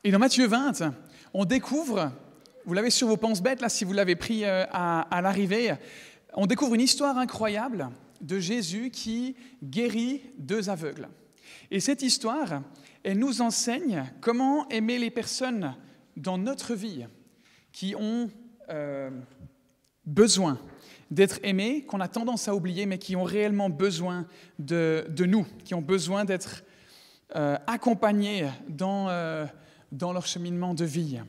Et dans Matthieu 20, on découvre, vous l'avez sur vos pense-bêtes, là, si vous l'avez pris à l'arrivée, on découvre une histoire incroyable de Jésus qui guérit 2 aveugles. Et cette histoire, elle nous enseigne comment aimer les personnes dans notre vie qui ont besoin d'être aimées, qu'on a tendance à oublier, mais qui ont réellement besoin de nous, qui ont besoin d'être accompagnés dans leur cheminement de vie.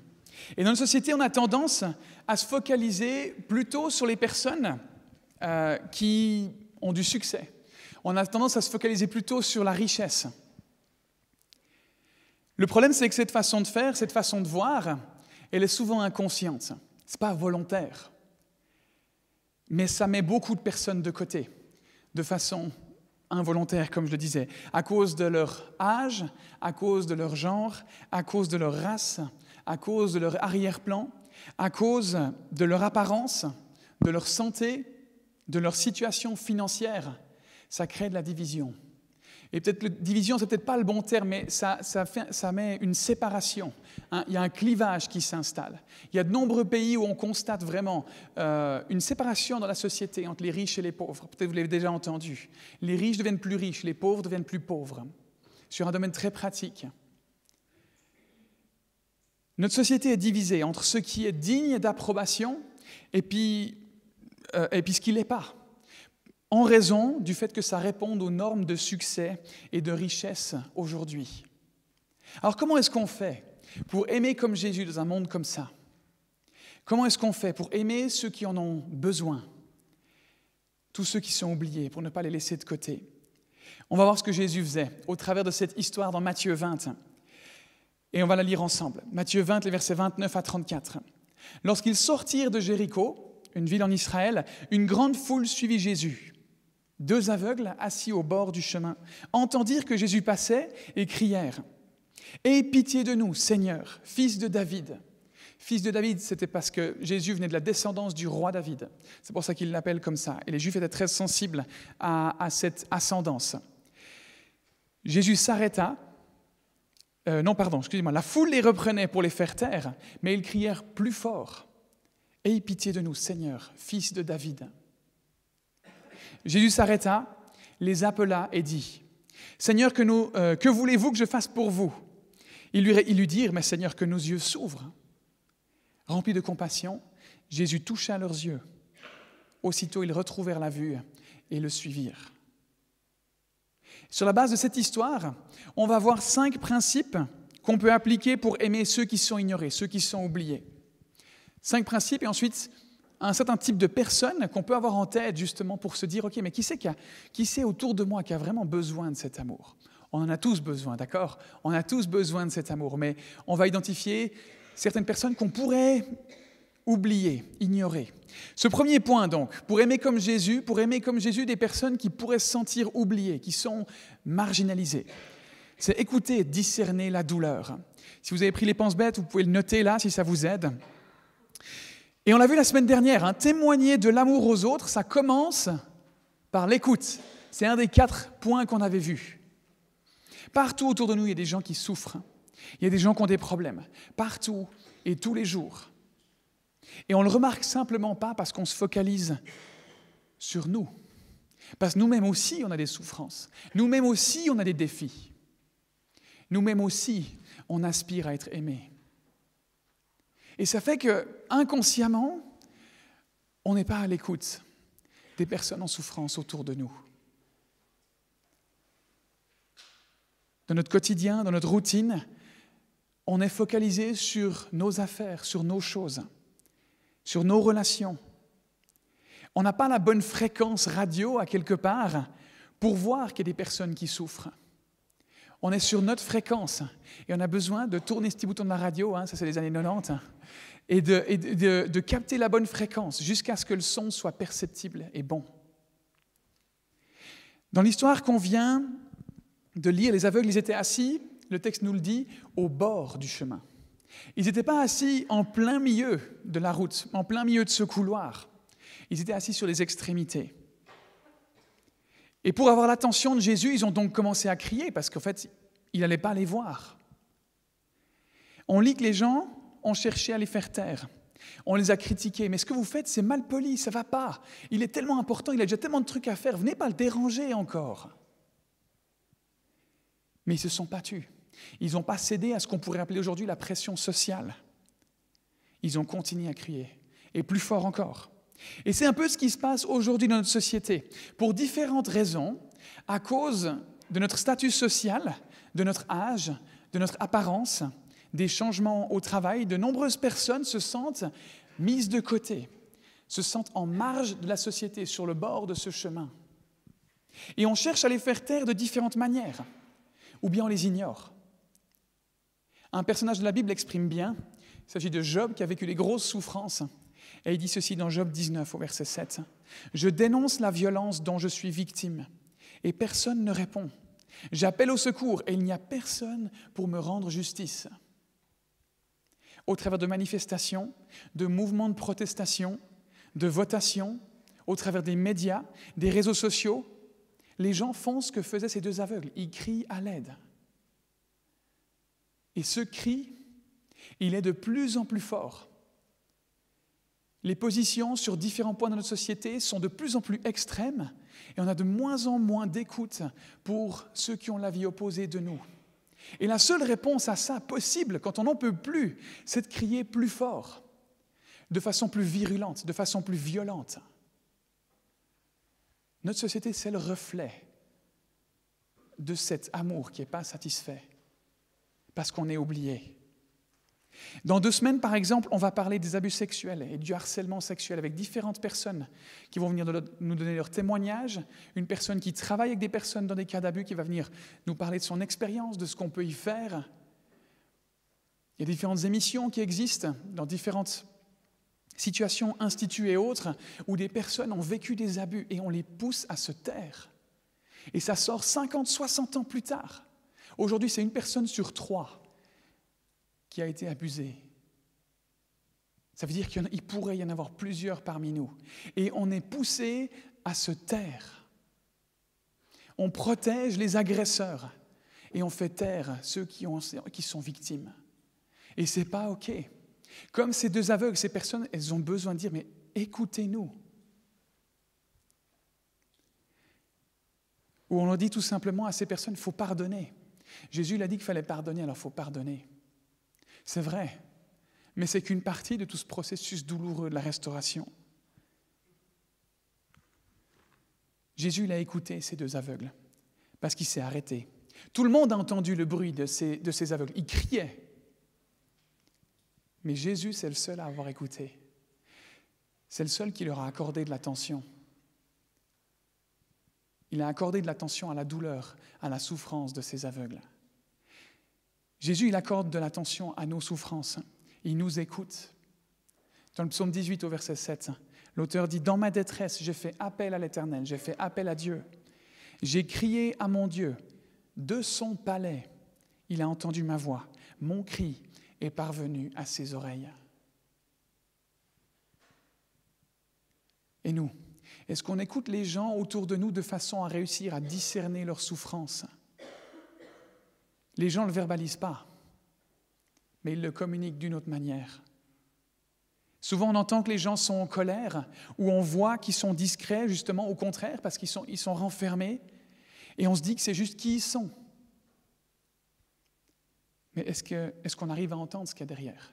Et dans notre société, on a tendance à se focaliser plutôt sur les personnes qui ont du succès. On a tendance à se focaliser plutôt sur la richesse. Le problème, c'est que cette façon de faire, cette façon de voir, elle est souvent inconsciente. Ce n'est pas volontaire. Mais ça met beaucoup de personnes de côté, de façon involontaire, comme je le disais, à cause de leur âge, à cause de leur genre, à cause de leur race, à cause de leur arrière-plan, à cause de leur apparence, de leur santé, de leur situation financière. Ça crée de la division. Et peut-être que division, c'est peut-être pas le bon terme, mais ça met une séparation. Il y a un clivage qui s'installe. Il y a de nombreux pays où on constate vraiment une séparation dans la société entre les riches et les pauvres. Peut-être vous l'avez déjà entendu. Les riches deviennent plus riches, les pauvres deviennent plus pauvres. Sur un domaine très pratique. Notre société est divisée entre ce qui est digne d'approbation et puis ce qui ne l'est pas, en raison du fait que ça réponde aux normes de succès et de richesse aujourd'hui. Alors comment est-ce qu'on fait pour aimer comme Jésus dans un monde comme ça? Comment est-ce qu'on fait pour aimer ceux qui en ont besoin? Tous ceux qui sont oubliés, pour ne pas les laisser de côté. On va voir ce que Jésus faisait au travers de cette histoire dans Matthieu 20. Et on va la lire ensemble. Matthieu 20, les versets 29 à 34. Lorsqu'ils sortirent de Jéricho, une ville en Israël, une grande foule suivit Jésus. 2 aveugles, assis au bord du chemin, entendirent que Jésus passait et crièrent « Aie pitié de nous, Seigneur, fils de David !» Fils de David, c'était parce que Jésus venait de la descendance du roi David. C'est pour ça qu'ils l'appellent comme ça. Et les Juifs étaient très sensibles à cette ascendance. Jésus s'arrêta. La foule les reprenait pour les faire taire, mais ils crièrent plus fort « Aie pitié de nous, Seigneur, fils de David !» Jésus s'arrêta, les appela et dit « Seigneur, que voulez-vous que je fasse pour vous ?» Ils lui dirent « Mais Seigneur, que nos yeux s'ouvrent. » Remplis de compassion, Jésus toucha leurs yeux. Aussitôt, ils retrouvèrent la vue et le suivirent. Sur la base de cette histoire, on va voir 5 principes qu'on peut appliquer pour aimer ceux qui sont ignorés, ceux qui sont oubliés. 5 principes et ensuite un certain type de personnes qu'on peut avoir en tête justement pour se dire « Ok, mais qui c'est autour de moi qui a vraiment besoin de cet amour ?» On en a tous besoin, d'accord? On a tous besoin de cet amour, mais on va identifier certaines personnes qu'on pourrait oublier, ignorer. Ce premier point donc, pour aimer comme Jésus des personnes qui pourraient se sentir oubliées, qui sont marginalisées, c'est écouter et discerner la douleur. Si vous avez pris les pense-bêtes, vous pouvez le noter là si ça vous aide. Et on l'a vu la semaine dernière, témoigner de l'amour aux autres, ça commence par l'écoute. C'est un des 4 points qu'on avait vus. Partout autour de nous, il y a des gens qui souffrent. Il y a des gens qui ont des problèmes. Partout et tous les jours. Et on ne le remarque simplement pas parce qu'on se focalise sur nous. Parce que nous-mêmes aussi, on a des souffrances. Nous-mêmes aussi, on a des défis. Nous-mêmes aussi, on aspire à être aimés. Et ça fait que, inconsciemment, on n'est pas à l'écoute des personnes en souffrance autour de nous. Dans notre quotidien, dans notre routine, on est focalisé sur nos affaires, sur nos choses, sur nos relations. On n'a pas la bonne fréquence radio à quelque part pour voir qu'il y a des personnes qui souffrent. On est sur notre fréquence et on a besoin de tourner ce petit bouton de la radio, ça c'est les années 90, et de capter la bonne fréquence jusqu'à ce que le son soit perceptible et bon. Dans l'histoire qu'on vient de lire, les aveugles, ils étaient assis, le texte nous le dit, au bord du chemin. Ils n'étaient pas assis en plein milieu de la route, en plein milieu de ce couloir. Ils étaient assis sur les extrémités. Et pour avoir l'attention de Jésus, ils ont donc commencé à crier parce qu'en fait, il n'allait pas les voir. On lit que les gens ont cherché à les faire taire. On les a critiqués. Mais ce que vous faites, c'est mal poli, ça ne va pas. Il est tellement important, il a déjà tellement de trucs à faire. Venez pas le déranger encore. Mais ils ne se sont pas tus. Ils n'ont pas cédé à ce qu'on pourrait appeler aujourd'hui la pression sociale. Ils ont continué à crier. Et plus fort encore. Et c'est un peu ce qui se passe aujourd'hui dans notre société. Pour différentes raisons, à cause de notre statut social, de notre âge, de notre apparence, des changements au travail, de nombreuses personnes se sentent mises de côté, se sentent en marge de la société, sur le bord de ce chemin. Et on cherche à les faire taire de différentes manières, ou bien on les ignore. Un personnage de la Bible l'exprime bien. Il s'agit de Job qui a vécu les grosses souffrances. Et il dit ceci dans Job 19 au verset 7. « Je dénonce la violence dont je suis victime, et personne ne répond. J'appelle au secours, et il n'y a personne pour me rendre justice. » Au travers de manifestations, de mouvements de protestation, de votations, au travers des médias, des réseaux sociaux, les gens font ce que faisaient ces deux aveugles. Ils crient à l'aide. Et ce cri, il est de plus en plus fort. Les positions sur différents points de notre société sont de plus en plus extrêmes et on a de moins en moins d'écoute pour ceux qui ont la vie opposée de nous. Et la seule réponse à ça possible, quand on n'en peut plus, c'est de crier plus fort, de façon plus virulente, de façon plus violente. Notre société, c'est le reflet de cet amour qui n'est pas satisfait, parce qu'on est oublié. Dans 2 semaines, par exemple, on va parler des abus sexuels et du harcèlement sexuel avec différentes personnes qui vont venir nous donner leur témoignage. Une personne qui travaille avec des personnes dans des cas d'abus qui va venir nous parler de son expérience, de ce qu'on peut y faire. Il y a différentes émissions qui existent dans différentes situations, instituts et autres, où des personnes ont vécu des abus et on les pousse à se taire. Et ça sort 50, 60 ans plus tard. Aujourd'hui, c'est 1 personne sur 3 qui a été abusé. Ça veut dire qu'il pourrait y en avoir plusieurs parmi nous. Et on est poussé à se taire. On protège les agresseurs et on fait taire ceux qui sont victimes. Et ce n'est pas OK. Comme ces 2 aveugles, ces personnes, elles ont besoin de dire, mais écoutez-nous. Ou on leur dit tout simplement à ces personnes, il faut pardonner. Jésus il a dit qu'il fallait pardonner, alors il faut pardonner. C'est vrai, mais c'est qu'une partie de tout ce processus douloureux de la restauration. Jésus il a écouté ces 2 aveugles parce qu'il s'est arrêté. Tout le monde a entendu le bruit de ces aveugles. Ils criaient. Mais Jésus, c'est le seul à avoir écouté. C'est le seul qui leur a accordé de l'attention. Il a accordé de l'attention à la douleur, à la souffrance de ces aveugles. Jésus, il accorde de l'attention à nos souffrances. Il nous écoute. Dans le psaume 18 au verset 7, l'auteur dit « Dans ma détresse, j'ai fait appel à l'Éternel, j'ai fait appel à Dieu. J'ai crié à mon Dieu. De son palais, il a entendu ma voix. Mon cri est parvenu à ses oreilles. » Et nous, est-ce qu'on écoute les gens autour de nous de façon à réussir à discerner leurs souffrances ? Les gens ne le verbalisent pas, mais ils le communiquent d'une autre manière. Souvent, on entend que les gens sont en colère, ou on voit qu'ils sont discrets, justement, au contraire, parce qu'ils sont renfermés, et on se dit que c'est juste qui ils sont. Mais est-ce qu'on arrive à entendre ce qu'il y a derrière ?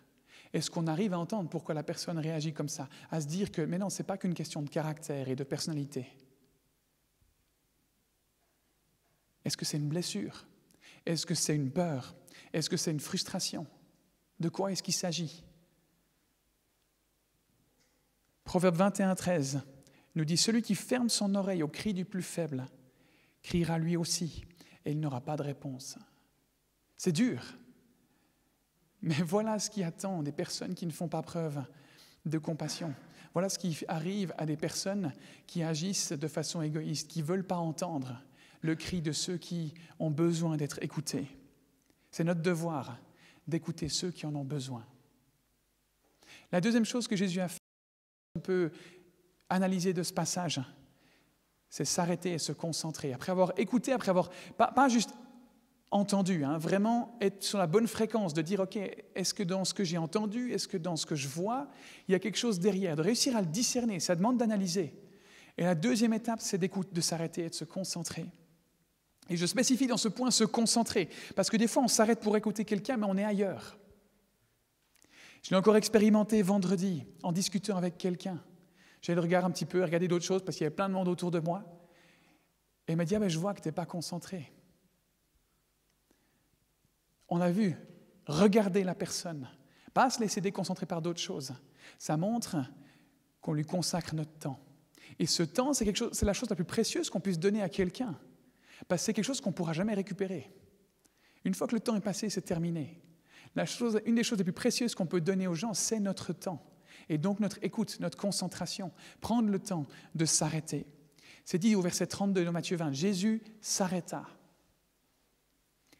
Est-ce qu'on arrive à entendre pourquoi la personne réagit comme ça ? À se dire que, mais non, ce n'est pas qu'une question de caractère et de personnalité. Est-ce que c'est une blessure ? Est-ce que c'est une peur ? Est-ce que c'est une frustration ? De quoi est-ce qu'il s'agit ? Proverbe 21:13 nous dit « Celui qui ferme son oreille au cri du plus faible criera lui aussi, et il n'aura pas de réponse. » C'est dur, mais voilà ce qui attend des personnes qui ne font pas preuve de compassion. Voilà ce qui arrive à des personnes qui agissent de façon égoïste, qui ne veulent pas entendre le cri de ceux qui ont besoin d'être écoutés. C'est notre devoir d'écouter ceux qui en ont besoin. La deuxième chose que Jésus a fait, on peut analyser de ce passage, c'est s'arrêter et se concentrer. Après avoir écouté, après avoir, pas juste entendu, vraiment être sur la bonne fréquence, de dire, ok, est-ce que dans ce que j'ai entendu, est-ce que dans ce que je vois, il y a quelque chose derrière, de réussir à le discerner, ça demande d'analyser. Et la deuxième étape, c'est d'écouter, de s'arrêter et de se concentrer. Et je spécifie dans ce point se concentrer, parce que des fois on s'arrête pour écouter quelqu'un, mais on est ailleurs. Je l'ai encore expérimenté vendredi, en discutant avec quelqu'un. J'avais le regard un petit peu, regarder d'autres choses, parce qu'il y avait plein de monde autour de moi. Et il m'a dit, je vois que tu n'es pas concentré. On a vu, regarder la personne, pas se laisser déconcentrer par d'autres choses. Ça montre qu'on lui consacre notre temps. Et ce temps, c'est la chose la plus précieuse qu'on puisse donner à quelqu'un. Parce que c'est quelque chose qu'on ne pourra jamais récupérer. Une fois que le temps est passé, c'est terminé. Une des choses les plus précieuses qu'on peut donner aux gens, c'est notre temps. Et donc notre écoute, notre concentration. Prendre le temps de s'arrêter. C'est dit au verset 32 de Matthieu 20, Jésus s'arrêta.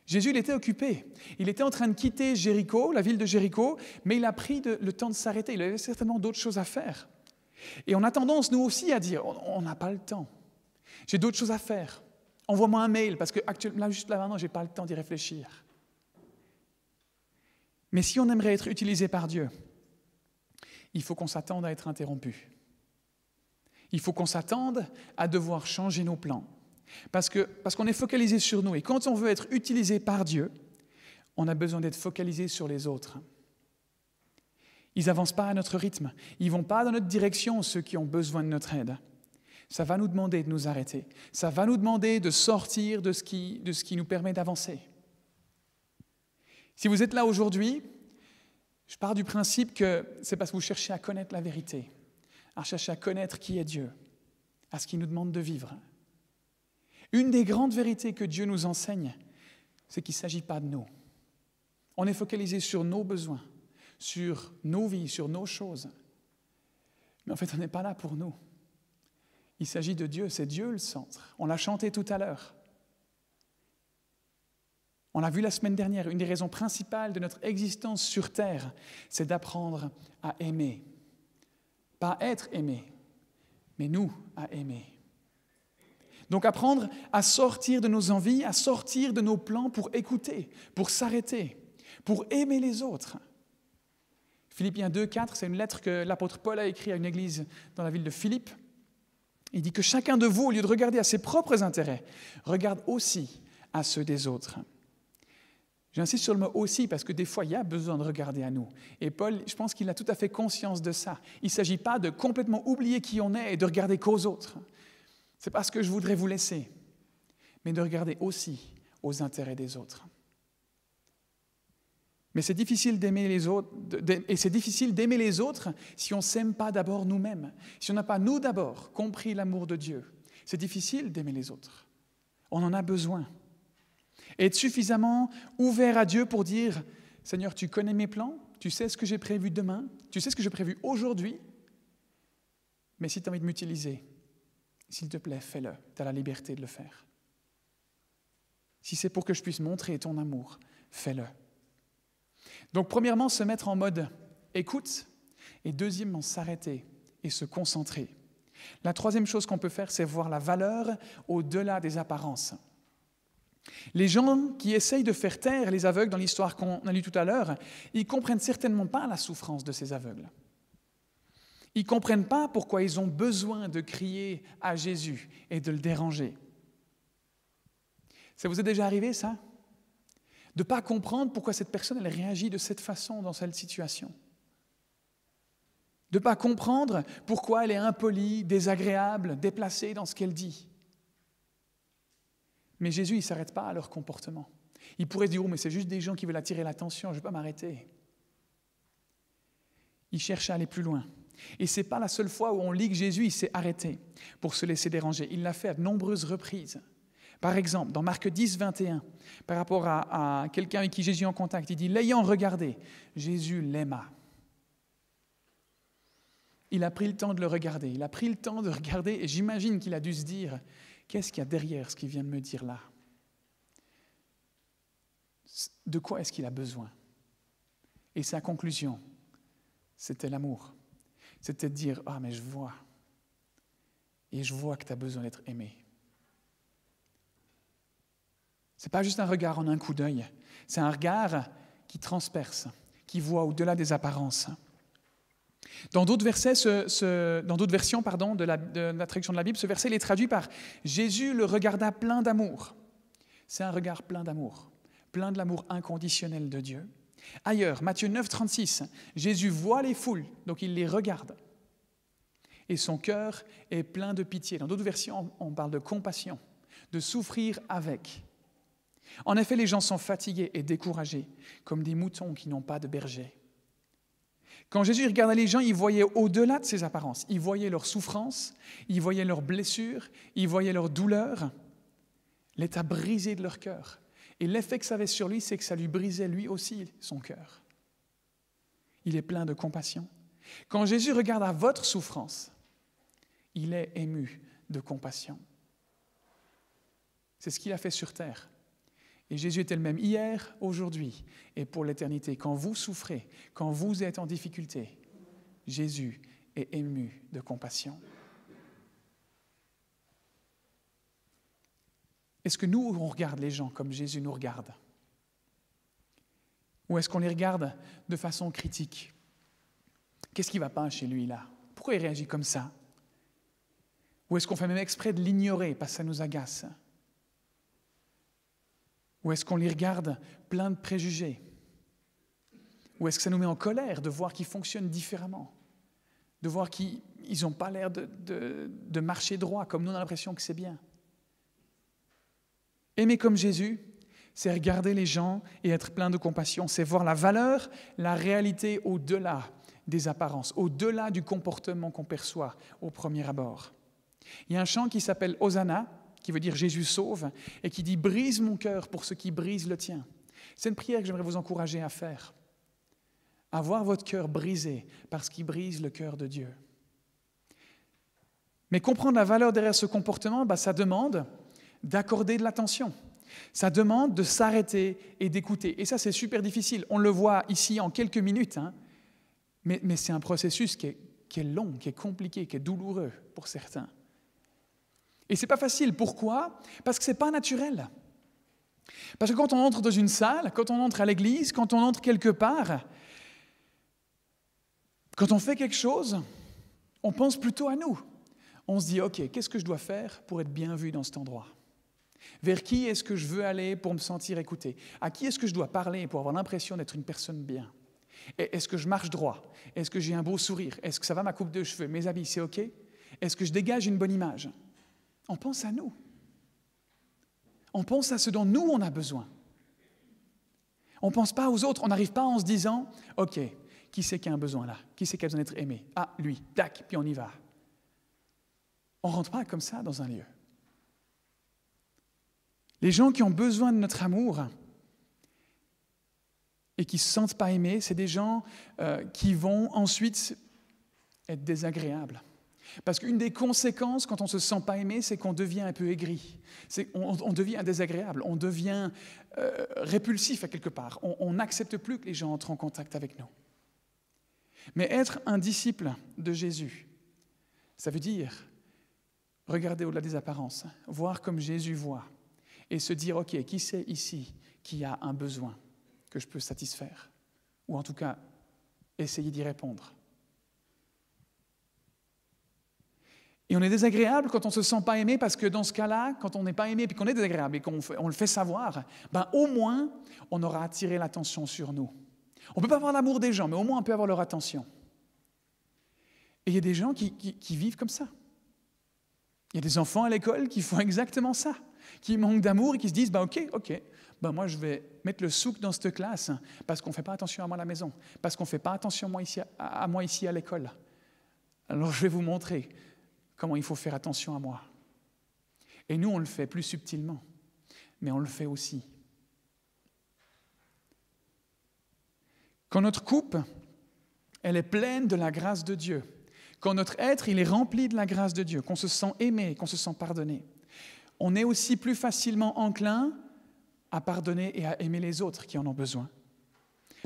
Jésus, il était occupé. Il était en train de quitter Jéricho, la ville de Jéricho, mais il a pris le temps de s'arrêter. Il avait certainement d'autres choses à faire. Et on a tendance, nous aussi, à dire, on n'a pas le temps. J'ai d'autres choses à faire. Envoie-moi un mail, parce que là, juste là maintenant, je n'ai pas le temps d'y réfléchir. Mais si on aimerait être utilisé par Dieu, il faut qu'on s'attende à être interrompu. Il faut qu'on s'attende à devoir changer nos plans. Parce qu'on est focalisé sur nous. Et quand on veut être utilisé par Dieu, on a besoin d'être focalisé sur les autres. Ils n'avancent pas à notre rythme. Ils ne vont pas dans notre direction, ceux qui ont besoin de notre aide. Ça va nous demander de nous arrêter. Ça va nous demander de sortir de ce qui nous permet d'avancer. Si vous êtes là aujourd'hui, je pars du principe que c'est parce que vous cherchez à connaître la vérité, à chercher à connaître qui est Dieu, à ce qu'il nous demande de vivre. Une des grandes vérités que Dieu nous enseigne, c'est qu'il ne s'agit pas de nous. On est focalisé sur nos besoins, sur nos vies, sur nos choses. Mais en fait, on n'est pas là pour nous. Il s'agit de Dieu, c'est Dieu le centre. On l'a chanté tout à l'heure. On l'a vu la semaine dernière, une des raisons principales de notre existence sur Terre, c'est d'apprendre à aimer. Pas être aimé, mais nous à aimer. Donc apprendre à sortir de nos envies, à sortir de nos plans pour écouter, pour s'arrêter, pour aimer les autres. Philippiens 2, 4, c'est une lettre que l'apôtre Paul a écrite à une église dans la ville de Philippe. Il dit que chacun de vous, au lieu de regarder à ses propres intérêts, regarde aussi à ceux des autres. J'insiste sur le mot « aussi » parce que des fois, il y a besoin de regarder à nous. Et Paul, je pense qu'il a tout à fait conscience de ça. Il ne s'agit pas de complètement oublier qui on est et de regarder qu'aux autres. Ce n'est pas ce que je voudrais vous laisser, mais de regarder aussi aux intérêts des autres. Mais c'est difficile d'aimer les autres, et c'est difficile d'aimer les autres si on ne s'aime pas d'abord nous-mêmes, si on n'a pas, nous d'abord, compris l'amour de Dieu. C'est difficile d'aimer les autres. On en a besoin. Et être suffisamment ouvert à Dieu pour dire « Seigneur, tu connais mes plans, tu sais ce que j'ai prévu demain, tu sais ce que j'ai prévu aujourd'hui, mais si tu as envie de m'utiliser, s'il te plaît, fais-le, tu as la liberté de le faire. Si c'est pour que je puisse montrer ton amour, fais-le. » Donc, premièrement, se mettre en mode écoute, et deuxièmement, s'arrêter et se concentrer. La troisième chose qu'on peut faire, c'est voir la valeur au-delà des apparences. Les gens qui essayent de faire taire les aveugles dans l'histoire qu'on a lue tout à l'heure, ils ne comprennent certainement pas la souffrance de ces aveugles. Ils ne comprennent pas pourquoi ils ont besoin de crier à Jésus et de le déranger. Ça vous est déjà arrivé, ça ? De ne pas comprendre pourquoi cette personne elle réagit de cette façon dans cette situation. De ne pas comprendre pourquoi elle est impolie, désagréable, déplacée dans ce qu'elle dit. Mais Jésus, il ne s'arrête pas à leur comportement. Il pourrait dire « Oh, mais c'est juste des gens qui veulent attirer l'attention, je ne vais pas m'arrêter. » Il cherche à aller plus loin. Et ce n'est pas la seule fois où on lit que Jésus il s'est arrêté pour se laisser déranger. Il l'a fait à de nombreuses reprises. Par exemple, dans Marc 10, 21, par rapport à quelqu'un avec qui Jésus est en contact, il dit « L'ayant regardé, Jésus l'aima. » Il a pris le temps de le regarder. Il a pris le temps de regarder et j'imagine qu'il a dû se dire « Qu'est-ce qu'il y a derrière ce qu'il vient de me dire là ? De quoi est-ce qu'il a besoin ?» Et sa conclusion, c'était l'amour. C'était de dire « Ah, mais je vois. Et je vois que tu as besoin d'être aimé. » Ce n'est pas juste un regard en un coup d'œil, c'est un regard qui transperce, qui voit au-delà des apparences. Dans d'autres versions de la traduction de la Bible, ce verset il est traduit par « Jésus le regarda plein d'amour ». C'est un regard plein d'amour, plein de l'amour inconditionnel de Dieu. Ailleurs, Matthieu 9, 36, Jésus voit les foules, donc il les regarde. Et son cœur est plein de pitié. Dans d'autres versions, on parle de compassion, de souffrir avec. En effet, les gens sont fatigués et découragés, comme des moutons qui n'ont pas de berger. Quand Jésus regardait les gens, il voyait au-delà de ces apparences. Il voyait leurs souffrances, il voyait leurs blessures, il voyait leurs douleurs, l'état brisé de leur cœur. Et l'effet que ça avait sur lui, c'est que ça lui brisait lui aussi son cœur. Il est plein de compassion. Quand Jésus regarde à votre souffrance, il est ému de compassion. C'est ce qu'il a fait sur terre. Et Jésus est le même hier, aujourd'hui et pour l'éternité. Quand vous souffrez, quand vous êtes en difficulté, Jésus est ému de compassion. Est-ce que nous, on regarde les gens comme Jésus nous regarde? Ou est-ce qu'on les regarde de façon critique? Qu'est-ce qui ne va pas chez lui là? Pourquoi il réagit comme ça? Ou est-ce qu'on fait même exprès de l'ignorer parce que ça nous agace? Ou est-ce qu'on les regarde plein de préjugés? Ou est-ce que ça nous met en colère de voir qu'ils fonctionnent différemment? De voir qu'ils n'ont pas l'air de marcher droit, comme nous on a l'impression que c'est bien? Aimer comme Jésus, c'est regarder les gens et être plein de compassion. C'est voir la valeur, la réalité au-delà des apparences, au-delà du comportement qu'on perçoit au premier abord. Il y a un chant qui s'appelle « Hosanna », qui veut dire « Jésus sauve », et qui dit « Brise mon cœur pour ce qui brise le tien ». C'est une prière que j'aimerais vous encourager à faire. Avoir votre cœur brisé par ce qui brise le cœur de Dieu. Mais comprendre la valeur derrière ce comportement, ça demande d'accorder de l'attention. Ça demande de s'arrêter et d'écouter. Et ça, c'est super difficile. On le voit ici en quelques minutes. Mais c'est un processus qui est long, qui est compliqué, qui est douloureux pour certains. Et ce n'est pas facile. Pourquoi? Parce que ce n'est pas naturel. Parce que quand on entre dans une salle, quand on entre à l'église, quand on entre quelque part, quand on fait quelque chose, on pense plutôt à nous. On se dit, OK, qu'est-ce que je dois faire pour être bien vu dans cet endroit? Vers qui est-ce que je veux aller pour me sentir écouté? À qui est-ce que je dois parler pour avoir l'impression d'être une personne bien? Et est-ce que je marche droit? Est-ce que j'ai un beau sourire? Est-ce que ça va ma coupe de cheveux? Mes habits, c'est OK? Est-ce que je dégage une bonne image? On pense à nous. On pense à ce dont nous, on a besoin. On ne pense pas aux autres. On n'arrive pas en se disant, OK, qui c'est qui a un besoin là? Qui c'est qui a besoin d'être aimé? Ah, lui, tac, puis on y va. On ne rentre pas comme ça dans un lieu. Les gens qui ont besoin de notre amour et qui ne se sentent pas aimés, c'est des gens qui vont ensuite être désagréables. Parce qu'une des conséquences quand on ne se sent pas aimé, c'est qu'on devient un peu aigri. On devient désagréable, on devient répulsif à quelque part. On n'accepte plus que les gens entrent en contact avec nous. Mais être un disciple de Jésus, ça veut dire regarder au-delà des apparences, voir comme Jésus voit, et se dire, OK, qui c'est ici qui a un besoin que je peux satisfaire? Ou en tout cas, essayer d'y répondre. Et on est désagréable quand on ne se sent pas aimé, parce que dans ce cas-là, quand on n'est pas aimé et qu'on est désagréable et qu'on le fait savoir, au moins, on aura attiré l'attention sur nous. On ne peut pas avoir l'amour des gens, mais au moins on peut avoir leur attention. Et il y a des gens qui vivent comme ça. Il y a des enfants à l'école qui font exactement ça, qui manquent d'amour et qui se disent, OK, moi je vais mettre le souk dans cette classe parce qu'on ne fait pas attention à moi à la maison, parce qu'on ne fait pas attention à moi ici à l'école. Alors je vais vous montrer comment il faut faire attention à moi. Et nous, on le fait plus subtilement, mais on le fait aussi. Quand notre coupe, elle est pleine de la grâce de Dieu, quand notre être, il est rempli de la grâce de Dieu, qu'on se sent aimé, qu'on se sent pardonné, on est aussi plus facilement enclin à pardonner et à aimer les autres qui en ont besoin.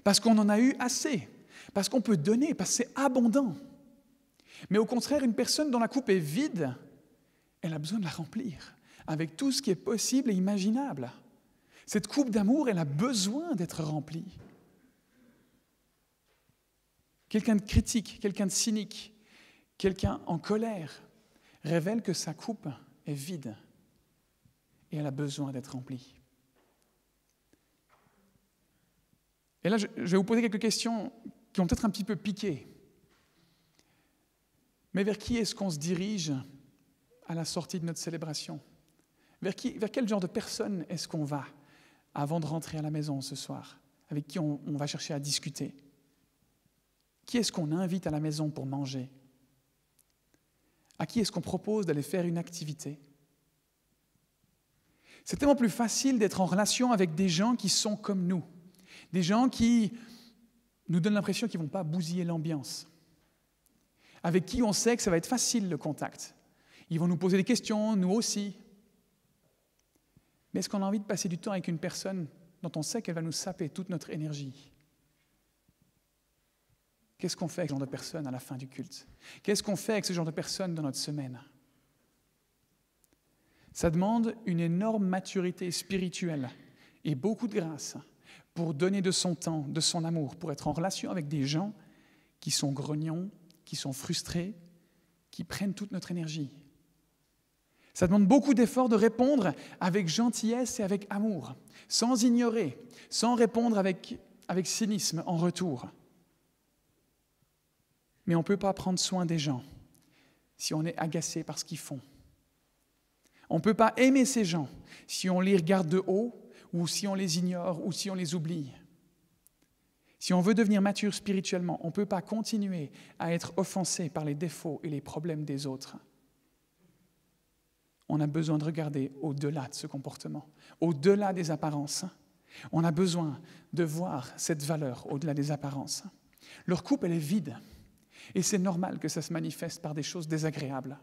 Parce qu'on en a eu assez, parce qu'on peut donner, parce que c'est abondant. Mais au contraire, une personne dont la coupe est vide, elle a besoin de la remplir avec tout ce qui est possible et imaginable. Cette coupe d'amour, elle a besoin d'être remplie. Quelqu'un de critique, quelqu'un de cynique, quelqu'un en colère révèle que sa coupe est vide et elle a besoin d'être remplie. Et là, je vais vous poser quelques questions qui vont peut-être un petit peu piquer. Mais vers qui est-ce qu'on se dirige à la sortie de notre célébration ? Vers quel genre de personne est-ce qu'on va avant de rentrer à la maison ce soir ? Avec qui on va chercher à discuter ? Qui est-ce qu'on invite à la maison pour manger ? À qui est-ce qu'on propose d'aller faire une activité ? C'est tellement plus facile d'être en relation avec des gens qui sont comme nous, des gens qui nous donnent l'impression qu'ils ne vont pas bousiller l'ambiance, avec qui on sait que ça va être facile le contact. Ils vont nous poser des questions, nous aussi. Mais est-ce qu'on a envie de passer du temps avec une personne dont on sait qu'elle va nous saper toute notre énergie ? Qu'est-ce qu'on fait avec ce genre de personnes à la fin du culte ? Qu'est-ce qu'on fait avec ce genre de personnes dans notre semaine ? Ça demande une énorme maturité spirituelle et beaucoup de grâce pour donner de son temps, de son amour, pour être en relation avec des gens qui sont grognons, qui sont frustrés, qui prennent toute notre énergie. Ça demande beaucoup d'efforts de répondre avec gentillesse et avec amour, sans ignorer, sans répondre avec cynisme en retour. Mais on ne peut pas prendre soin des gens si on est agacé par ce qu'ils font. On ne peut pas aimer ces gens si on les regarde de haut ou si on les ignore ou si on les oublie. Si on veut devenir mature spirituellement, on ne peut pas continuer à être offensé par les défauts et les problèmes des autres. On a besoin de regarder au-delà de ce comportement, au-delà des apparences. On a besoin de voir cette valeur au-delà des apparences. Leur coupe, elle est vide. Et c'est normal que ça se manifeste par des choses désagréables.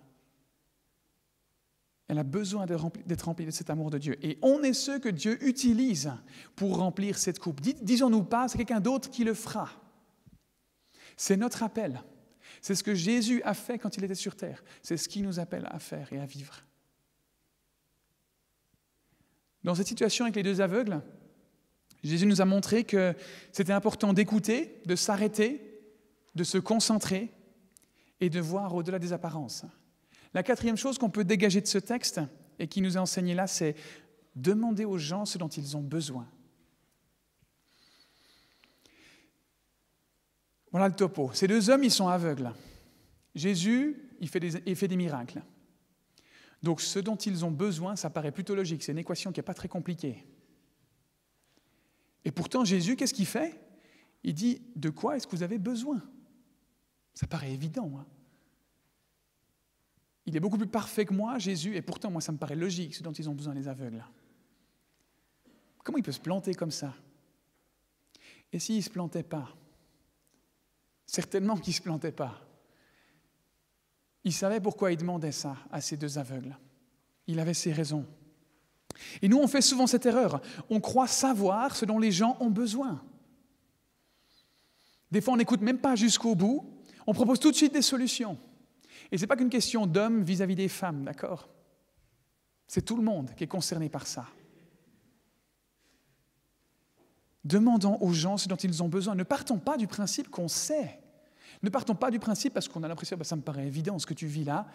Elle a besoin d'être remplie de cet amour de Dieu. Et on est ceux que Dieu utilise pour remplir cette coupe. Disons-nous pas, c'est quelqu'un d'autre qui le fera. C'est notre appel. C'est ce que Jésus a fait quand il était sur terre. C'est ce qu'il nous appelle à faire et à vivre. Dans cette situation avec les deux aveugles, Jésus nous a montré que c'était important d'écouter, de s'arrêter, de se concentrer et de voir au-delà des apparences. La quatrième chose qu'on peut dégager de ce texte et qui nous est enseigné là, c'est demander aux gens ce dont ils ont besoin. Voilà le topo. Ces deux hommes, ils sont aveugles. Jésus, il fait des miracles. Donc ce dont ils ont besoin, ça paraît plutôt logique. C'est une équation qui n'est pas très compliquée. Et pourtant, Jésus, qu'est-ce qu'il fait ? Il dit, de quoi est-ce que vous avez besoin ? Ça paraît évident. Hein. Il est beaucoup plus parfait que moi, Jésus, et pourtant, moi, ça me paraît logique, ce dont ils ont besoin, les aveugles. Comment il peut se planter comme ça ? Et s'il ne se plantait pas ? Certainement qu'il ne se plantait pas. Il savait pourquoi il demandait ça à ces deux aveugles. Il avait ses raisons. Et nous, on fait souvent cette erreur. On croit savoir ce dont les gens ont besoin. Des fois, on n'écoute même pas jusqu'au bout. On propose tout de suite des solutions. Et ce n'est pas qu'une question d'hommes vis-à-vis des femmes, d'accord ? C'est tout le monde qui est concerné par ça. Demandons aux gens ce dont ils ont besoin. Ne partons pas du principe qu'on sait. Ne partons pas du principe parce qu'on a l'impression, ça me paraît évident ce que tu vis là,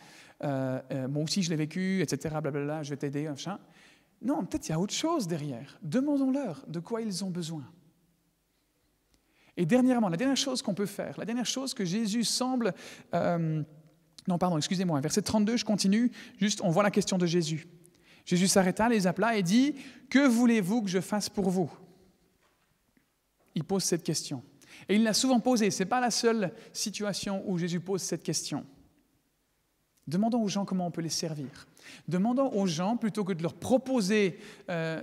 moi aussi je l'ai vécu, etc., blablabla, je vais t'aider, machin. Non, peut-être il y a autre chose derrière. Demandons-leur de quoi ils ont besoin. Et dernièrement, la dernière chose qu'on peut faire, la dernière chose que Jésus semble... verset 32, je continue, juste on voit la question de Jésus. Jésus s'arrêta, les appela et dit « Que voulez-vous que je fasse pour vous ?» Il pose cette question. Et il l'a souvent posée, ce n'est pas la seule situation où Jésus pose cette question. Demandons aux gens comment on peut les servir. Demandons aux gens, plutôt que de leur proposer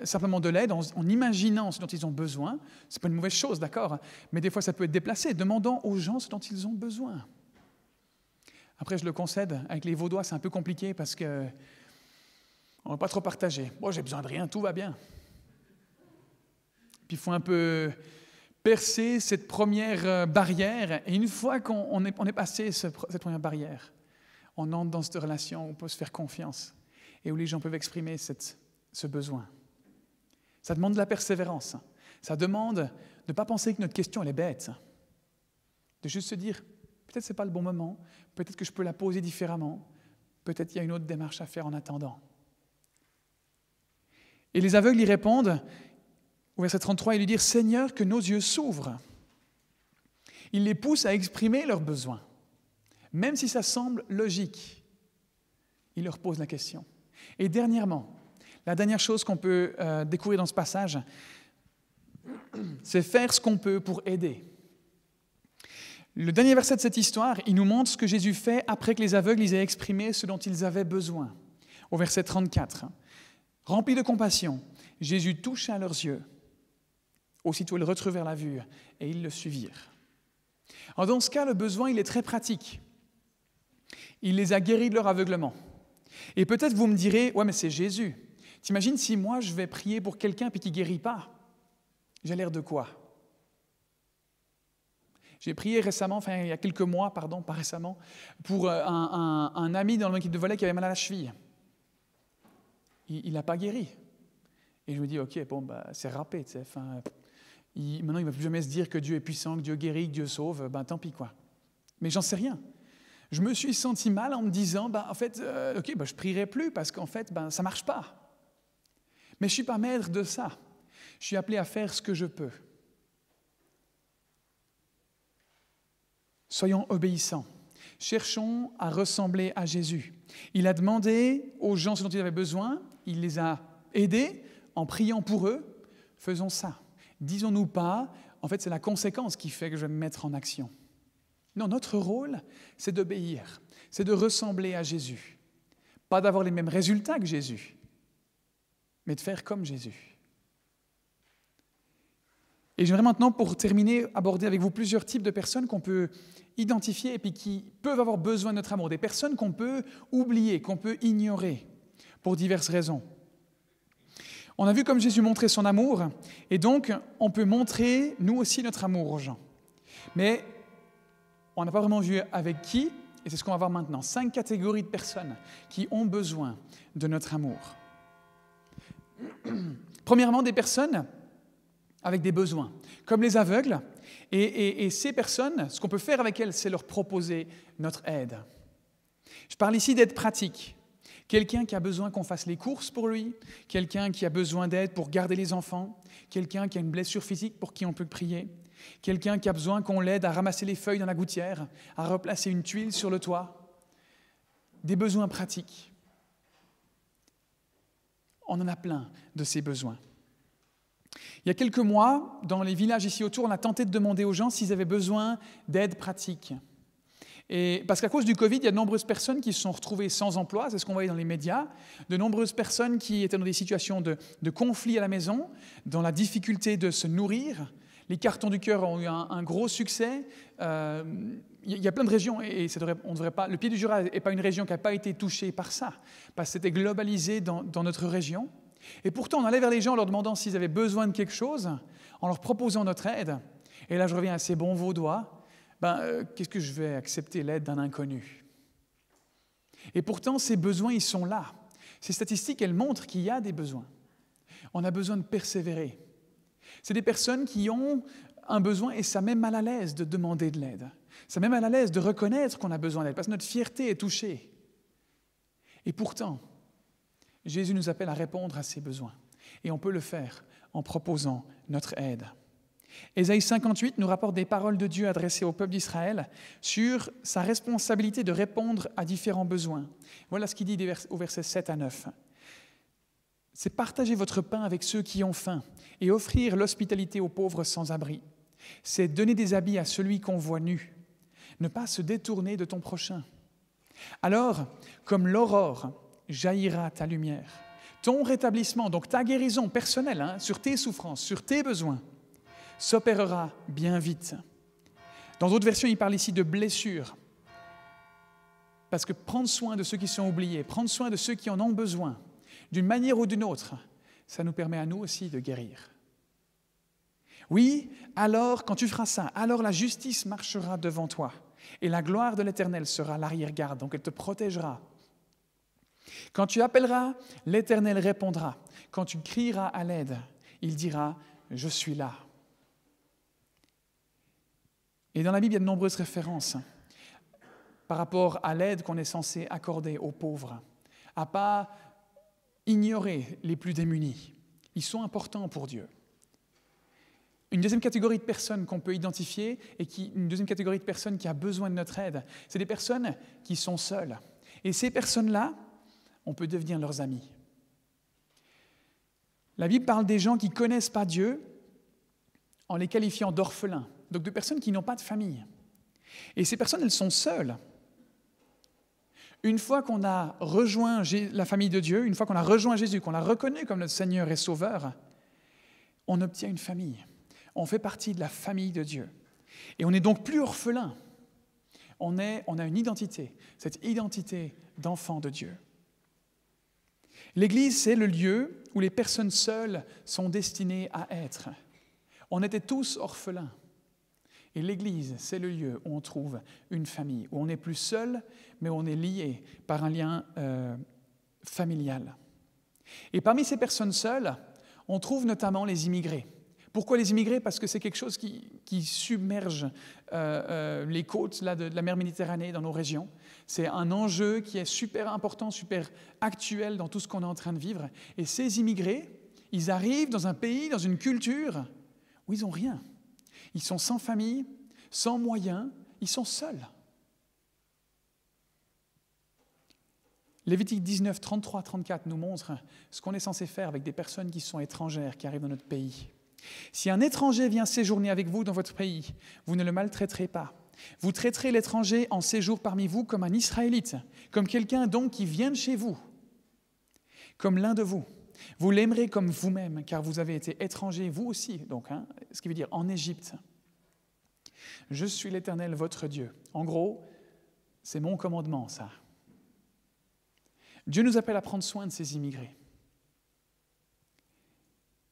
simplement de l'aide en imaginant ce dont ils ont besoin, ce n'est pas une mauvaise chose, d'accord, mais des fois ça peut être déplacé. Demandons aux gens ce dont ils ont besoin. Après, je le concède, avec les Vaudois, c'est un peu compliqué parce qu'on ne va pas trop partager. Bon, j'ai besoin de rien, tout va bien. Puis il faut un peu percer cette première barrière. Et une fois qu'on est passé cette première barrière, on entre dans cette relation où on peut se faire confiance et où les gens peuvent exprimer ce besoin. Ça demande de la persévérance. Ça demande de ne pas penser que notre question elle est bête. De juste se dire, peut-être ce n'est pas le bon moment, peut-être que je peux la poser différemment, peut-être qu'il y a une autre démarche à faire en attendant. Et les aveugles y répondent, au verset 33, ils lui disent « Seigneur, que nos yeux s'ouvrent ». Il les pousse à exprimer leurs besoins. Même si ça semble logique, il leur pose la question. Et dernièrement, la dernière chose qu'on peut découvrir dans ce passage, c'est faire ce qu'on peut pour aider. Le dernier verset de cette histoire, il nous montre ce que Jésus fait après que les aveugles ils aient exprimé ce dont ils avaient besoin. Au verset 34, rempli de compassion, Jésus toucha leurs yeux. Aussitôt, ils retrouvèrent la vue et ils le suivirent. Alors, dans ce cas, le besoin, il est très pratique. Il les a guéris de leur aveuglement. Et peut-être vous me direz, ouais, mais c'est Jésus. T'imagines si moi, je vais prier pour quelqu'un puis qu'il ne guérit pas? J'ai l'air de quoi? J'ai prié récemment, il y a quelques mois, pas récemment, pour un ami dans l'équipe de volley qui avait mal à la cheville. Il n'a pas guéri. Et je me dis, ok, c'est râpé. Maintenant, il ne va plus jamais se dire que Dieu est puissant, que Dieu guérit, que Dieu sauve. Tant pis, quoi. Mais j'en sais rien. Je me suis senti mal en me disant, je prierai plus parce qu'en fait, ça ne marche pas. Mais je ne suis pas maître de ça. Je suis appelé à faire ce que je peux. Soyons obéissants. Cherchons à ressembler à Jésus. Il a demandé aux gens ce dont ils avaient besoin. Il les a aidés en priant pour eux. Faisons ça. Disons-nous pas, en fait, c'est la conséquence qui fait que je vais me mettre en action. Non, notre rôle, c'est d'obéir. C'est de ressembler à Jésus. Pas d'avoir les mêmes résultats que Jésus, mais de faire comme Jésus. Et j'aimerais maintenant, pour terminer, aborder avec vous plusieurs types de personnes qu'on peut identifier et puis qui peuvent avoir besoin de notre amour. Des personnes qu'on peut oublier, qu'on peut ignorer pour diverses raisons. On a vu comme Jésus montrait son amour et donc on peut montrer nous aussi notre amour aux gens. Mais on n'a pas vraiment vu avec qui, et c'est ce qu'on va voir maintenant. 5 catégories de personnes qui ont besoin de notre amour. Premièrement, des personnes avec des besoins, comme les aveugles. Et ces personnes, ce qu'on peut faire avec elles, c'est leur proposer notre aide. Je parle ici d'aide pratique. Quelqu'un qui a besoin qu'on fasse les courses pour lui, quelqu'un qui a besoin d'aide pour garder les enfants, quelqu'un qui a une blessure physique pour qui on peut prier, quelqu'un qui a besoin qu'on l'aide à ramasser les feuilles dans la gouttière, à replacer une tuile sur le toit. Des besoins pratiques. On en a plein de ces besoins. Il y a quelques mois, dans les villages ici autour, on a tenté de demander aux gens s'ils avaient besoin d'aide pratique. Et parce qu'à cause du Covid, il y a de nombreuses personnes qui se sont retrouvées sans emploi, c'est ce qu'on voyait dans les médias, de nombreuses personnes qui étaient dans des situations de conflit à la maison, dans la difficulté de se nourrir. Les cartons du cœur ont eu un gros succès. Il y a plein de régions, et on devrait pas, le Pied du Jura n'est pas une région qui n'a pas été touchée par ça, parce que c'était globalisé dans notre région. Et pourtant, on allait vers les gens en leur demandant s'ils avaient besoin de quelque chose, en leur proposant notre aide. Et là, je reviens à ces bons vaudois. Qu'est-ce que je vais accepter l'aide d'un inconnu? Et pourtant, ces besoins, ils sont là. Ces statistiques, elles montrent qu'il y a des besoins. On a besoin de persévérer. C'est des personnes qui ont un besoin et ça met mal à l'aise de demander de l'aide. Ça met mal à l'aise de reconnaître qu'on a besoin d'aide, parce que notre fierté est touchée. Et pourtant, Jésus nous appelle à répondre à ces besoins. Et on peut le faire en proposant notre aide. Ésaïe 58 nous rapporte des paroles de Dieu adressées au peuple d'Israël sur sa responsabilité de répondre à différents besoins. Voilà ce qu'il dit au verset 7 à 9. C'est partager votre pain avec ceux qui ont faim et offrir l'hospitalité aux pauvres sans abri. C'est donner des habits à celui qu'on voit nu. Ne pas se détourner de ton prochain. Alors, comme l'aurore, jaillira ta lumière. Ton rétablissement, donc ta guérison personnelle sur tes souffrances, sur tes besoins, s'opérera bien vite. Dans d'autres versions, il parle ici de blessures. Parce que prendre soin de ceux qui sont oubliés, prendre soin de ceux qui en ont besoin, d'une manière ou d'une autre, ça nous permet à nous aussi de guérir. Oui, alors, quand tu feras ça, alors la justice marchera devant toi et la gloire de l'Éternel sera à l'arrière-garde, donc elle te protégera. Quand tu appelleras, l'Éternel répondra. Quand tu crieras à l'aide, il dira « Je suis là ». Et dans la Bible, il y a de nombreuses références par rapport à l'aide qu'on est censé accorder aux pauvres, à ne pas ignorer les plus démunis. Ils sont importants pour Dieu. Une deuxième catégorie de personnes qu'on peut identifier, une deuxième catégorie de personnes qui a besoin de notre aide, c'est des personnes qui sont seules. Et ces personnes-là, on peut devenir leurs amis. La Bible parle des gens qui ne connaissent pas Dieu en les qualifiant d'orphelins, donc de personnes qui n'ont pas de famille. Et ces personnes, elles sont seules. Une fois qu'on a rejoint la famille de Dieu, une fois qu'on a rejoint Jésus, qu'on l'a reconnu comme notre Seigneur et Sauveur, on obtient une famille. On fait partie de la famille de Dieu. Et on n'est donc plus orphelin. On a une identité, cette identité d'enfant de Dieu. L'Église, c'est le lieu où les personnes seules sont destinées à être. On était tous orphelins. Et l'Église, c'est le lieu où on trouve une famille, où on n'est plus seul, mais où on est lié par un lien familial. Et parmi ces personnes seules, on trouve notamment les immigrés. Pourquoi les immigrés ? Parce que c'est quelque chose qui submerge les côtes de la mer Méditerranée dans nos régions. C'est un enjeu qui est super important, super actuel dans tout ce qu'on est en train de vivre. Et ces immigrés, ils arrivent dans un pays, dans une culture où ils n'ont rien. Ils sont sans famille, sans moyens, ils sont seuls. Lévitique 19, 33, 34 nous montre ce qu'on est censé faire avec des personnes qui sont étrangères, qui arrivent dans notre pays. Si un étranger vient séjourner avec vous dans votre pays, vous ne le maltraiterez pas. Vous traiterez l'étranger en séjour parmi vous comme un Israélite, comme quelqu'un donc qui vient de chez vous, comme l'un de vous. Vous l'aimerez comme vous-même, car vous avez été étranger, vous aussi, donc, ce qui veut dire en Égypte. Je suis l'Éternel, votre Dieu. En gros, c'est mon commandement, ça. Dieu nous appelle à prendre soin de ces immigrés.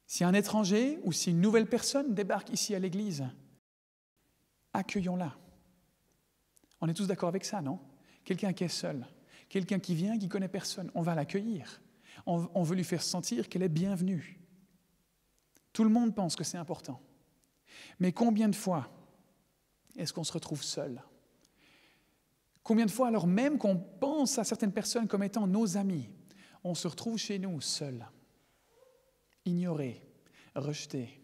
Si un étranger ou si une nouvelle personne débarque ici à l'église, accueillons-la. On est tous d'accord avec ça, non ? Quelqu'un qui est seul, quelqu'un qui vient, qui ne connaît personne, on va l'accueillir. On veut lui faire sentir qu'elle est bienvenue. Tout le monde pense que c'est important. Mais combien de fois est-ce qu'on se retrouve seul ? Combien de fois, alors même qu'on pense à certaines personnes comme étant nos amis, on se retrouve chez nous seuls, ignorés, rejetés ?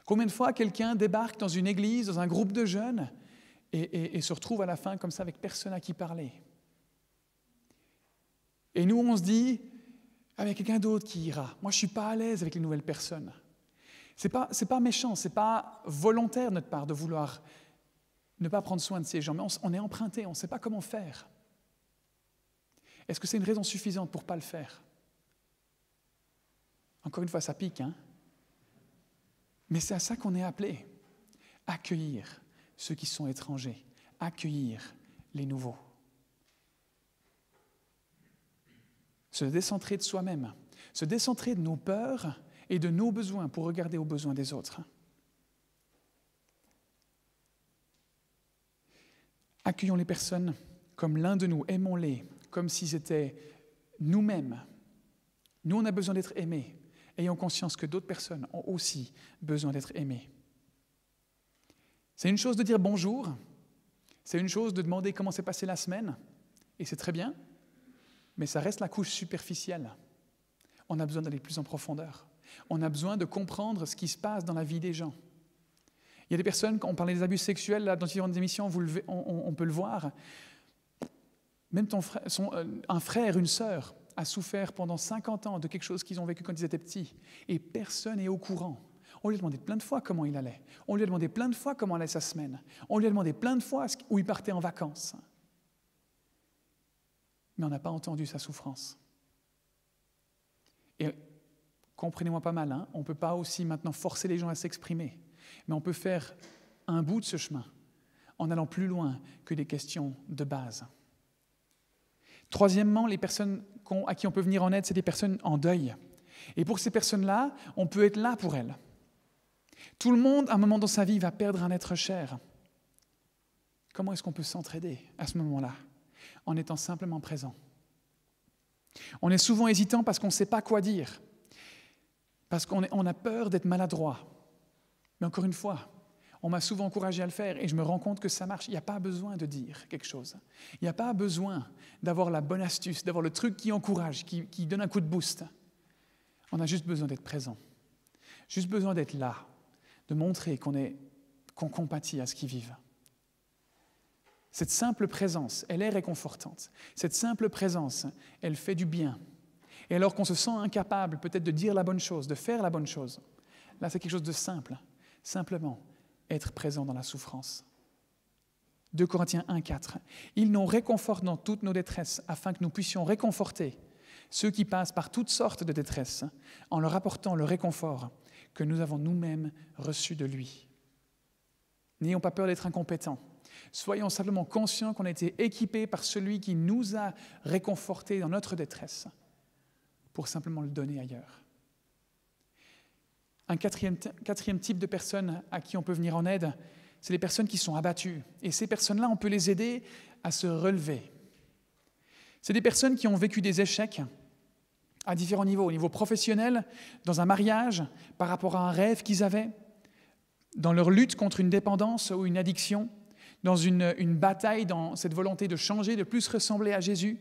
Combien de fois quelqu'un débarque dans une église, dans un groupe de jeunes, et se retrouve à la fin comme ça avec personne à qui parler ? Et nous, on se dit, avec quelqu'un d'autre qui ira. Moi, je ne suis pas à l'aise avec les nouvelles personnes. Ce n'est pas méchant, ce n'est pas volontaire de notre part de vouloir ne pas prendre soin de ces gens, mais on est emprunté, on ne sait pas comment faire. Est-ce que c'est une raison suffisante pour ne pas le faire ? Encore une fois, ça pique, hein ? Mais c'est à ça qu'on est appelé. Accueillir ceux qui sont étrangers, accueillir les nouveaux. Se décentrer de soi-même, se décentrer de nos peurs et de nos besoins pour regarder aux besoins des autres. Accueillons les personnes comme l'un de nous, aimons-les comme si c'était nous-mêmes. Nous, on a besoin d'être aimés. Ayons conscience que d'autres personnes ont aussi besoin d'être aimées. C'est une chose de dire bonjour, c'est une chose de demander comment s'est passée la semaine, et c'est très bien, mais ça reste la couche superficielle. On a besoin d'aller plus en profondeur. On a besoin de comprendre ce qui se passe dans la vie des gens. Il y a des personnes, quand on parlait des abus sexuels là, dans différentes émissions, on peut le voir. Même un frère, une sœur a souffert pendant 50 ans de quelque chose qu'ils ont vécu quand ils étaient petits. Et personne n'est au courant. On lui a demandé plein de fois comment il allait. On lui a demandé plein de fois comment allait sa semaine. On lui a demandé plein de fois où il partait en vacances. Mais on n'a pas entendu sa souffrance. Et comprenez-moi pas mal, on ne peut pas aussi maintenant forcer les gens à s'exprimer. Mais on peut faire un bout de ce chemin en allant plus loin que des questions de base. Troisièmement, les personnes à qui on peut venir en aide, c'est des personnes en deuil. Et pour ces personnes-là, on peut être là pour elles. Tout le monde, à un moment dans sa vie, va perdre un être cher. Comment est-ce qu'on peut s'entraider à ce moment-là ? En étant simplement présent. On est souvent hésitant parce qu'on ne sait pas quoi dire. parce qu'on a peur d'être maladroit. Mais encore une fois, on m'a souvent encouragé à le faire et je me rends compte que ça marche. Il n'y a pas besoin de dire quelque chose. Il n'y a pas besoin d'avoir la bonne astuce, d'avoir le truc qui encourage, qui donne un coup de boost. On a juste besoin d'être présent. Juste besoin d'être là, de montrer qu'on compatit à ce qu'ils vivent. Cette simple présence, elle est réconfortante. Cette simple présence, elle fait du bien. Et alors qu'on se sent incapable peut-être de dire la bonne chose, de faire la bonne chose, là c'est quelque chose de simple, simplement être présent dans la souffrance. 2 Corinthiens 1,4. Ils nous réconfortent dans toutes nos détresses, afin que nous puissions réconforter ceux qui passent par toutes sortes de détresses, en leur apportant le réconfort que nous avons nous-mêmes reçu de lui. N'ayons pas peur d'être incompétents. Soyons simplement conscients qu'on a été équipés par celui qui nous a réconfortés dans notre détresse, pour simplement le donner ailleurs. Un quatrième type de personnes à qui on peut venir en aide, c'est les personnes qui sont abattues. Et ces personnes-là, on peut les aider à se relever. C'est des personnes qui ont vécu des échecs à différents niveaux, au niveau professionnel, dans un mariage, par rapport à un rêve qu'ils avaient, dans leur lutte contre une dépendance ou une addiction, dans une bataille, dans cette volonté de changer, de plus ressembler à Jésus,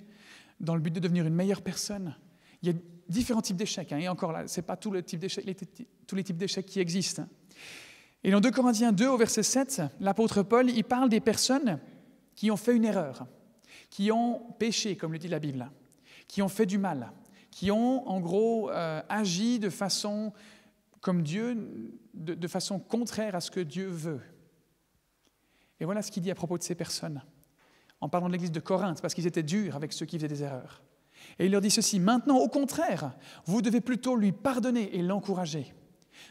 dans le but de devenir une meilleure personne. Il y a différents types d'échecs, et encore là, ce n'est pas tous les types d'échecs qui existent. Et dans 2 Corinthiens 2, au verset 7, l'apôtre Paul, il parle des personnes qui ont fait une erreur, qui ont péché, comme le dit la Bible, qui ont fait du mal, qui ont en gros agi de façon comme Dieu, de façon contraire à ce que Dieu veut. Et voilà ce qu'il dit à propos de ces personnes, en parlant de l'église de Corinthe, parce qu'ils étaient durs avec ceux qui faisaient des erreurs. Et il leur dit ceci: maintenant, au contraire, vous devez plutôt lui pardonner et l'encourager,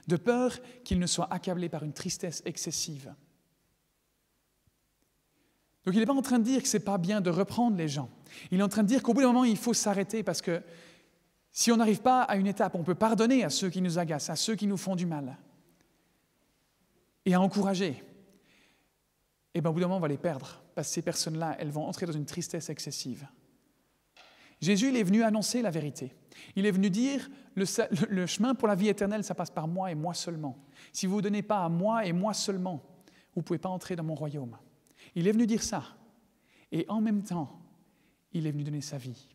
de peur qu'il ne soit accablé par une tristesse excessive. Donc il n'est pas en train de dire que ce n'est pas bien de reprendre les gens. Il est en train de dire qu'au bout d'un moment, il faut s'arrêter, parce que si on n'arrive pas à une étape, on peut pardonner à ceux qui nous agacent, à ceux qui nous font du mal, et à encourager. Et bien au bout d'un moment, on va les perdre, parce que ces personnes-là, elles vont entrer dans une tristesse excessive. Jésus, il est venu annoncer la vérité. Il est venu dire, le chemin pour la vie éternelle, ça passe par moi et moi seulement. Si vous ne vous donnez pas à moi et moi seulement, vous ne pouvez pas entrer dans mon royaume. Il est venu dire ça. Et en même temps, il est venu donner sa vie.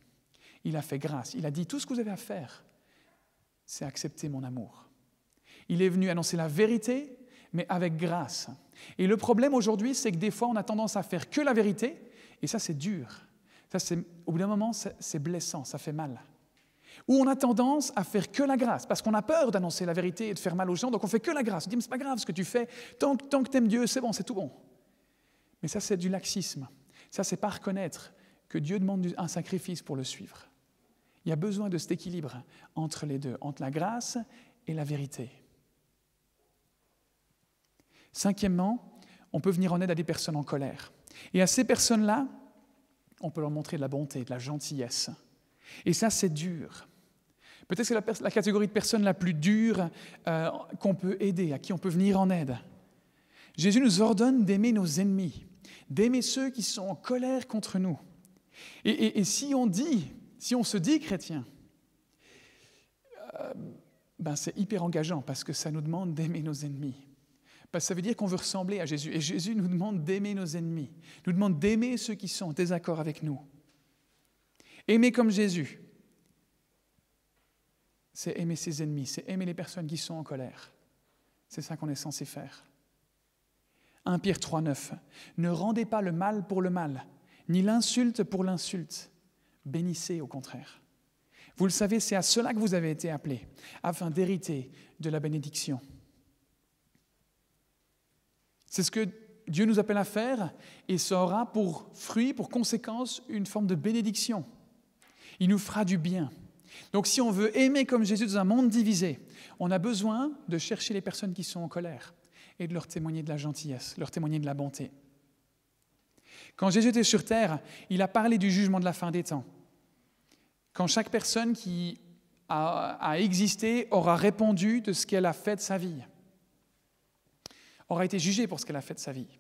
Il a fait grâce. Il a dit, tout ce que vous avez à faire, c'est accepter mon amour. Il est venu annoncer la vérité, mais avec grâce. Et le problème aujourd'hui, c'est que des fois, on a tendance à faire que la vérité, et ça, c'est dur. Ça, au bout d'un moment, c'est blessant, ça fait mal. Ou on a tendance à faire que la grâce, parce qu'on a peur d'annoncer la vérité et de faire mal aux gens, donc on fait que la grâce. On dit, mais c'est pas grave ce que tu fais, tant que tu aimes Dieu, c'est bon, c'est tout bon. Mais ça, c'est du laxisme. Ça, c'est pas reconnaître que Dieu demande un sacrifice pour le suivre. Il y a besoin de cet équilibre entre les deux, entre la grâce et la vérité. Cinquièmement, on peut venir en aide à des personnes en colère. Et à ces personnes-là, on peut leur montrer de la bonté, de la gentillesse. Et ça, c'est dur. Peut-être que c'est la catégorie de personnes la plus dure qu'on peut aider, à qui on peut venir en aide. Jésus nous ordonne d'aimer nos ennemis, d'aimer ceux qui sont en colère contre nous. Et si on se dit chrétien, c'est hyper engageant, parce que ça nous demande d'aimer nos ennemis. Parce que ça veut dire qu'on veut ressembler à Jésus. Et Jésus nous demande d'aimer nos ennemis, nous demande d'aimer ceux qui sont en désaccord avec nous. Aimer comme Jésus, c'est aimer ses ennemis, c'est aimer les personnes qui sont en colère. C'est ça qu'on est censé faire. 1 Pierre 3,9. Ne rendez pas le mal pour le mal, ni l'insulte pour l'insulte. Bénissez au contraire. Vous le savez, c'est à cela que vous avez été appelés, afin d'hériter de la bénédiction. C'est ce que Dieu nous appelle à faire, et ça aura pour fruit, pour conséquence, une forme de bénédiction. Il nous fera du bien. Donc si on veut aimer comme Jésus dans un monde divisé, on a besoin de chercher les personnes qui sont en colère et de leur témoigner de la gentillesse, leur témoigner de la bonté. Quand Jésus était sur terre, il a parlé du jugement de la fin des temps. Quand chaque personne qui a existé aura répondu de ce qu'elle a fait de sa vie, aura été jugée pour ce qu'elle a fait de sa vie.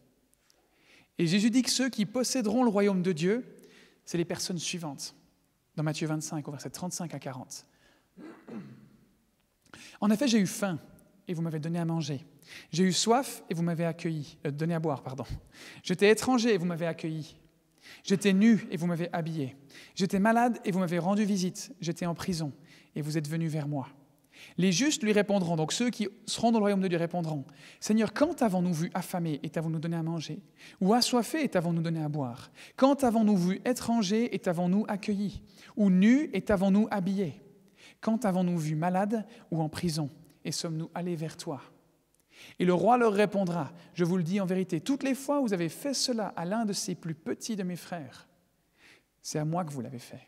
Et Jésus dit que ceux qui posséderont le royaume de Dieu, c'est les personnes suivantes, dans Matthieu 25, au verset 35 à 40. En effet, j'ai eu faim et vous m'avez donné à manger. J'ai eu soif et vous m'avez donné à boire. J'étais étranger et vous m'avez accueilli. J'étais nu et vous m'avez habillé. J'étais malade et vous m'avez rendu visite. J'étais en prison et vous êtes venus vers moi. Les justes lui répondront, donc ceux qui seront dans le royaume de Dieu répondront, Seigneur, quand avons-nous vu affamé et t'avons-nous donné à manger? Ou assoiffé et t'avons-nous donné à boire? Quand avons-nous vu étranger et t'avons-nous accueilli? Ou nu et t'avons-nous habillé? Quand avons-nous vu malade ou en prison et sommes-nous allés vers toi? Et le roi leur répondra, je vous le dis en vérité, toutes les fois où vous avez fait cela à l'un de ces plus petits de mes frères, c'est à moi que vous l'avez fait.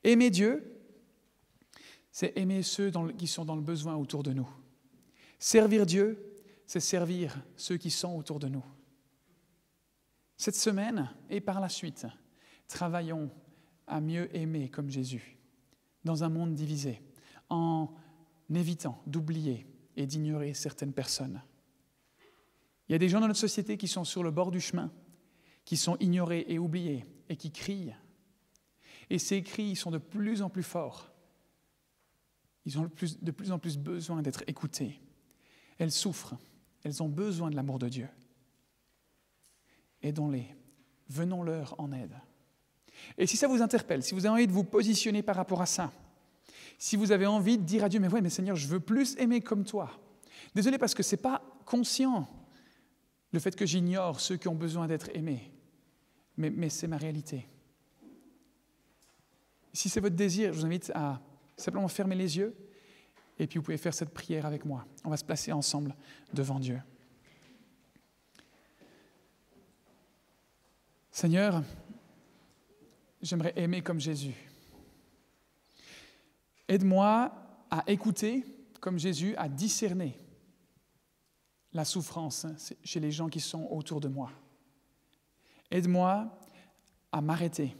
Aimer Dieu, c'est aimer ceux qui sont dans le besoin autour de nous. Servir Dieu, c'est servir ceux qui sont autour de nous. Cette semaine et par la suite, travaillons à mieux aimer comme Jésus, dans un monde divisé, en évitant d'oublier et d'ignorer certaines personnes. Il y a des gens dans notre société qui sont sur le bord du chemin, qui sont ignorés et oubliés et qui crient. Et ces cris sont de plus en plus forts. Ils ont de plus en plus besoin d'être écoutés. Elles souffrent, elles ont besoin de l'amour de Dieu. Aidons-les, venons-leur en aide. Et si ça vous interpelle, si vous avez envie de vous positionner par rapport à ça, si vous avez envie de dire à Dieu, mais Seigneur, je veux plus aimer comme toi. Désolé parce que ce n'est pas conscient le fait que j'ignore ceux qui ont besoin d'être aimés, mais c'est ma réalité. Si c'est votre désir, je vous invite à simplement fermer les yeux et puis vous pouvez faire cette prière avec moi. On va se placer ensemble devant Dieu. Seigneur, j'aimerais aimer comme Jésus. Aide-moi à écouter comme Jésus, à discerner la souffrance chez les gens qui sont autour de moi. Aide-moi à m'arrêter,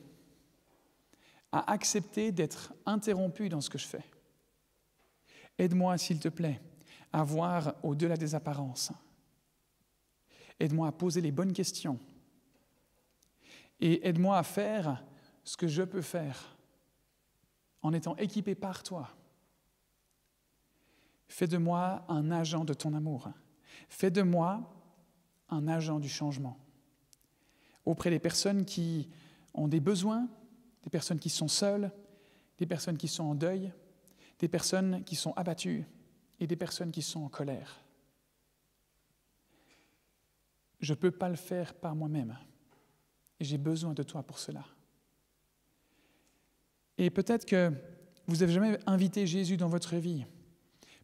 à accepter d'être interrompu dans ce que je fais. Aide-moi, s'il te plaît, à voir au-delà des apparences. Aide-moi à poser les bonnes questions. Et aide-moi à faire ce que je peux faire en étant équipé par toi. Fais de moi un agent de ton amour. Fais de moi un agent du changement. Auprès des personnes qui ont des besoins, des personnes qui sont seules, des personnes qui sont en deuil, des personnes qui sont abattues et des personnes qui sont en colère. Je ne peux pas le faire par moi-même. Et j'ai besoin de toi pour cela. Et peut-être que vous n'avez jamais invité Jésus dans votre vie.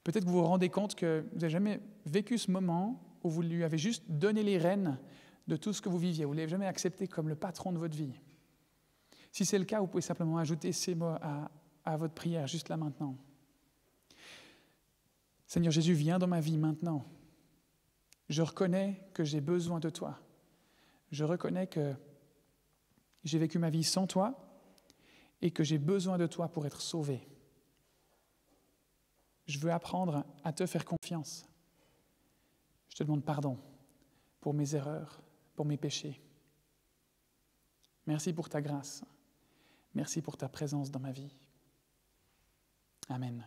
Peut-être que vous vous rendez compte que vous n'avez jamais vécu ce moment où vous lui avez juste donné les rênes de tout ce que vous viviez. Vous ne l'avez jamais accepté comme le patron de votre vie. Si c'est le cas, vous pouvez simplement ajouter ces mots à votre prière, juste là maintenant. Seigneur Jésus, viens dans ma vie maintenant. Je reconnais que j'ai besoin de toi. Je reconnais que j'ai vécu ma vie sans toi et que j'ai besoin de toi pour être sauvé. Je veux apprendre à te faire confiance. Je te demande pardon pour mes erreurs, pour mes péchés. Merci pour ta grâce. Merci pour ta présence dans ma vie. Amen.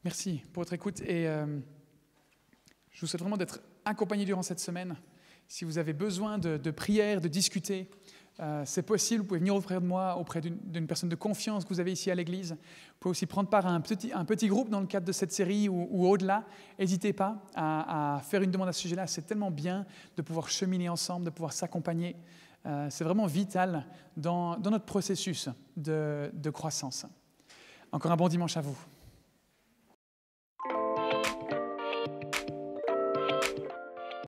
Merci pour votre écoute et je vous souhaite vraiment d'être accompagné durant cette semaine. Si vous avez besoin de prière, de discuter, c'est possible. Vous pouvez venir auprès de moi, auprès d'une personne de confiance que vous avez ici à l'église. Vous pouvez aussi prendre part à un petit groupe dans le cadre de cette série ou au-delà. N'hésitez pas à faire une demande à ce sujet-là. C'est tellement bien de pouvoir cheminer ensemble, de pouvoir s'accompagner. C'est vraiment vital dans notre processus de croissance. Encore un bon dimanche à vous.